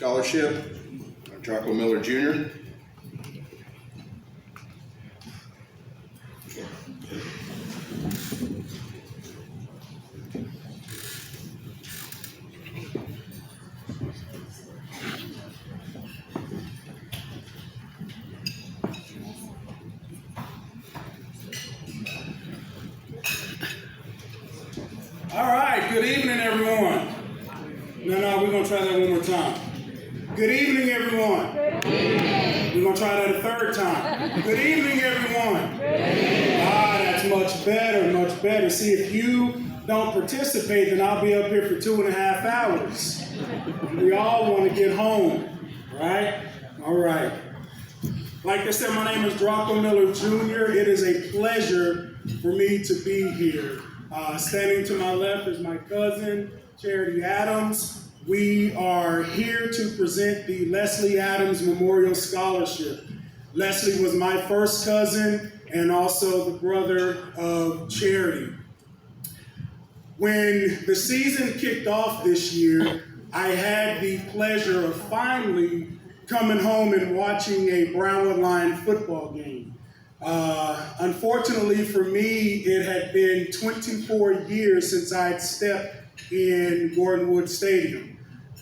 Scholarship, Jocko Miller Jr. All right, good evening, everyone. No, we're going to try that one more time. Good evening, everyone. Good evening. We're going to try that a third time. Good evening, everyone. Good evening. That's much better, much better. See, if you don't participate, then I'll be up here for 2.5 hours. We all want to get home, right? All right. Like I said, my name is Jocko Miller Jr. It is a pleasure for me to be here. Standing to my left is my cousin, Charity Adams. We are here to present the Leslie Adams Memorial Scholarship. Leslie was my first cousin and also the brother of Charity. When the season kicked off this year, I had the pleasure of finally coming home and watching a Brownwood Lion football game. Unfortunately for me, it had been 24 years since I had stepped in Gordon Wood Stadium.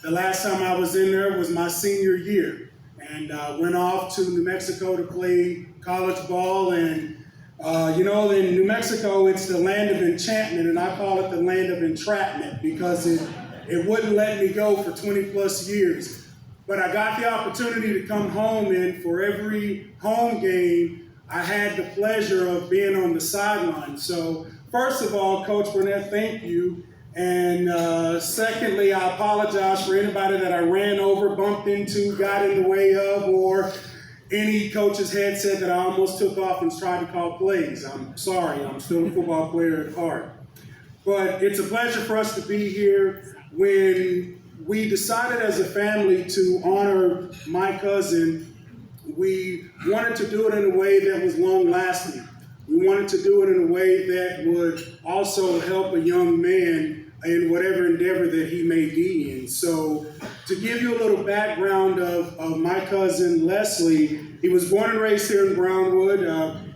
The last time I was in there was my senior year, and went off to New Mexico to play college ball. And in New Mexico, it's the land of enchantment, and I call it the land of entrapment because it wouldn't let me go for 20 plus years. But I got the opportunity to come home, and for every home game, I had the pleasure of being on the sideline. So first of all, Coach Burnett, thank you. And secondly, I apologize for anybody that I ran over, bumped into, got in the way of, or any coach's headset that I almost took off and tried to call plays. I'm sorry, I'm still a football player at heart. But it's a pleasure for us to be here. When we decided as a family to honor my cousin, we wanted to do it in a way that was long-lasting. We wanted to do it in a way that would also help a young man in whatever endeavor that he may be in. So to give you a little background of my cousin Leslie, he was born and raised here in Brownwood.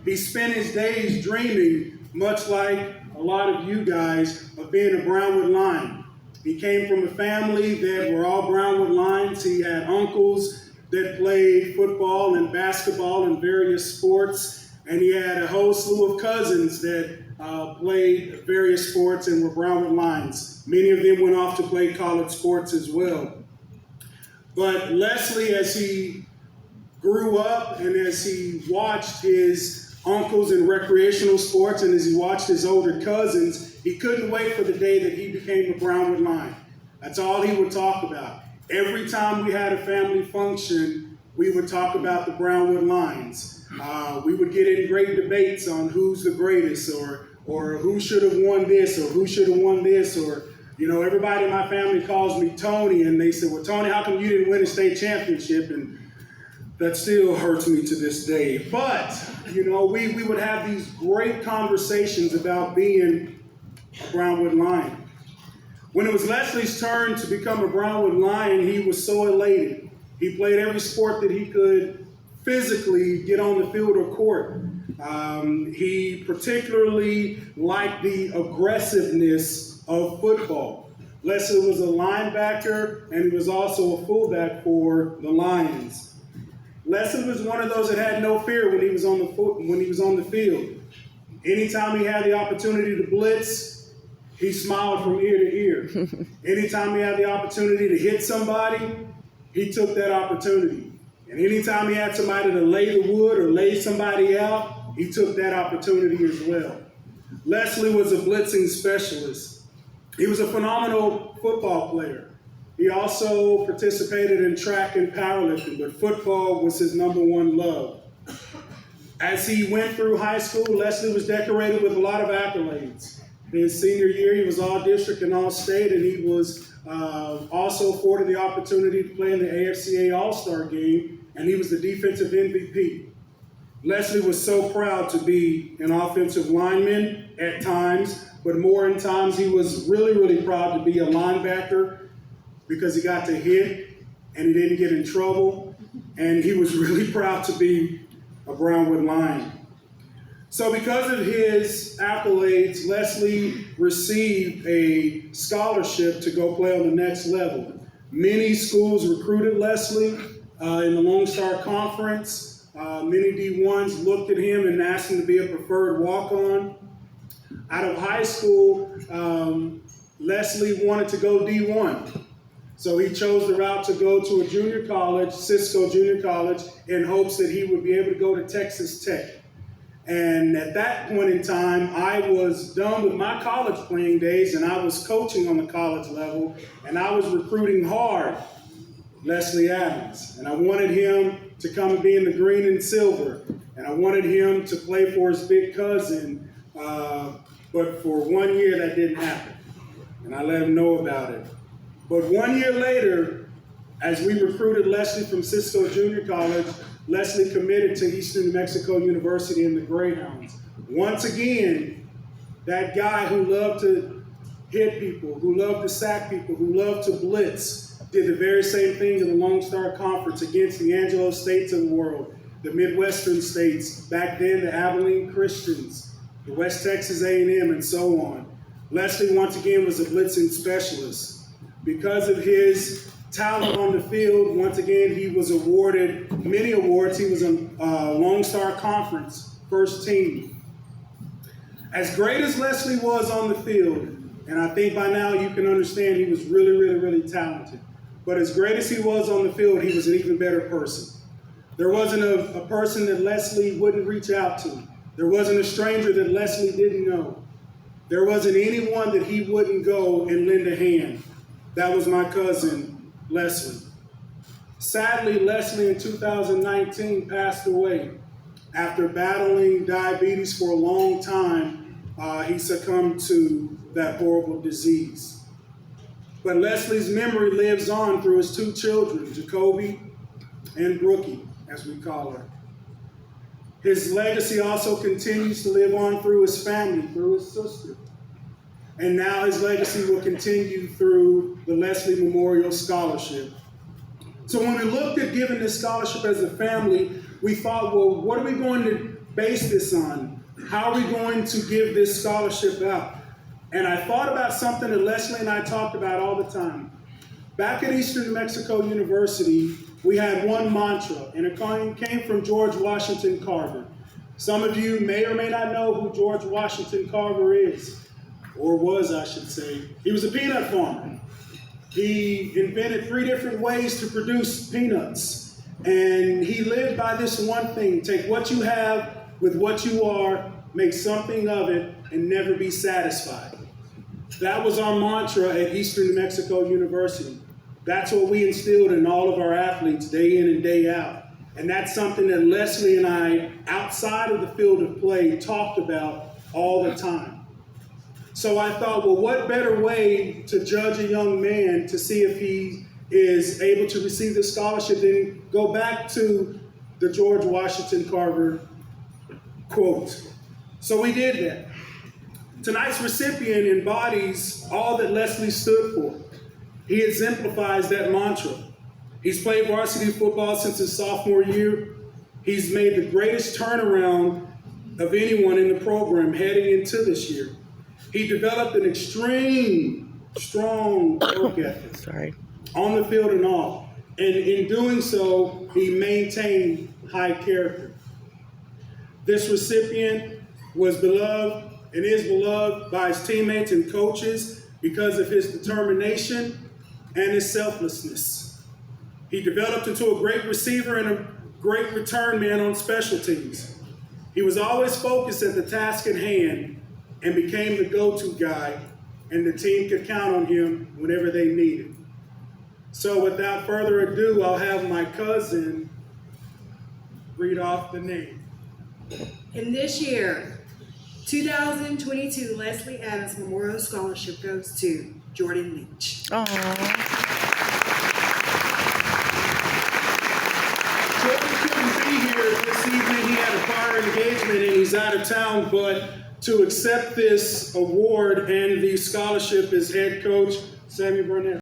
He spent his days dreaming, much like a lot of you guys, of being a Brownwood Lion. He came from a family that were all Brownwood Lions. He had uncles that played football and basketball and various sports, and he had a whole slew of cousins that played various sports and were Brownwood Lions. Many of them went off to play college sports as well. But Leslie, as he grew up and as he watched his uncles in recreational sports and as he watched his older cousins, he couldn't wait for the day that he became a Brownwood Lion. That's all he would talk about. Every time we had a family function, we would talk about the Brownwood Lions. We would get in great debates on who's the greatest, or who should have won this, or who should have won this, or, everybody in my family calls me Tony, and they said, well, Tony, how come you didn't win a state championship? And that still hurts me to this day. But, we would have these great conversations about being a Brownwood Lion. When it was Leslie's turn to become a Brownwood Lion, he was so elated. He played every sport that he could physically get on the field or court. He particularly liked the aggressiveness of football. Leslie was a linebacker, and he was also a fullback for the Lions. Leslie was one of those that had no fear when he was on the field. Anytime he had the opportunity to blitz, he smiled from ear to ear. Anytime he had the opportunity to hit somebody, he took that opportunity. And anytime he had somebody to lay the wood or lay somebody out, he took that opportunity as well. Leslie was a blitzing specialist. He was a phenomenal football player. He also participated in track and powerlifting, but football was his number one love. As he went through high school, Leslie was decorated with a lot of accolades. In his senior year, he was all-district and all-state, and he was also afforded the opportunity to play in the AFCA All-Star game, and he was the defensive MVP. Leslie was so proud to be an offensive lineman at times, but more in times he was really, really proud to be a linebacker because he got to hit and he didn't get in trouble, and he was really proud to be a Brownwood Lion. So because of his accolades, Leslie received a scholarship to go play on the next level. Many schools recruited Leslie in the Lone Star Conference. Many D1s looked at him and asked him to be a preferred walk-on. Out of high school, Leslie wanted to go D1. So he chose the route to go to a junior college, Cisco Junior College, in hopes that he would be able to go to Texas Tech. And at that point in time, I was done with my college playing days, and I was coaching on the college level, and I was recruiting hard Leslie Adams. And I wanted him to come and be in the green and silver, and I wanted him to play for his big cousin, but for 1 year that didn't happen, and I let him know about it. But 1 year later, as we recruited Leslie from Cisco Junior College, Leslie committed to Eastern New Mexico University in the Greyhounds. Once again, that guy who loved to hit people, who loved to sack people, who loved to blitz, did the very same thing in the Lone Star Conference against the Angelo States of the world, the Midwestern states, back then the Abilene Christians, the West Texas A&M, and so on. Leslie, once again, was a blitzing specialist. Because of his talent on the field, once again, he was awarded many awards. He was a Lone Star Conference first team. As great as Leslie was on the field, and I think by now you can understand he was really, really, really talented. But as great as he was on the field, he was an even better person. There wasn't a person that Leslie wouldn't reach out to. There wasn't a stranger that Leslie didn't know. There wasn't anyone that he wouldn't go and lend a hand. That was my cousin, Leslie. Sadly, Leslie in 2019 passed away. After battling diabetes for a long time, he succumbed to that horrible disease. But Leslie's memory lives on through his two children, Jacoby and Brookie, as we call her. His legacy also continues to live on through his family, through his sister. And now his legacy will continue through the Leslie Memorial Scholarship. So when we looked at giving this scholarship as a family, we thought, well, what are we going to base this on? How are we going to give this scholarship out? And I thought about something that Leslie and I talked about all the time. Back at Eastern New Mexico University, we had one mantra, and it came from George Washington Carver. Some of you may or may not know who George Washington Carver is. Or was, I should say. He was a peanut farmer. He invented 3 different ways to produce peanuts. And he lived by this one thing: take what you have with what you are, make something of it, and never be satisfied. That was our mantra at Eastern New Mexico University. That's what we instilled in all of our athletes day in and day out. And that's something that Leslie and I, outside of the field of play, talked about all the time. So I thought, well, what better way to judge a young man to see if he is able to receive this scholarship than go back to the George Washington Carver quote. So we did that. Tonight's recipient embodies all that Leslie stood for. He exemplifies that mantra. He's played varsity football since his sophomore year. He's made the greatest turnaround of anyone in the program heading into this year. He developed an extreme, strong work ethic on the field and off. And in doing so, he maintained high character. This recipient was beloved and is beloved by his teammates and coaches because of his determination and his selflessness. He developed into a great receiver and a great return man on special teams. He was always focused at the task at hand and became the go-to guy, and the team could count on him whenever they needed. So without further ado, I'll have my cousin read off the name. In this year, 2022 Leslie Adams Memorial Scholarship goes to Jordan Leach. Aww. Jordan couldn't be here this evening. He had a prior engagement and he's out of town, but to accept this award and the scholarship is head coach Sammy Burnett.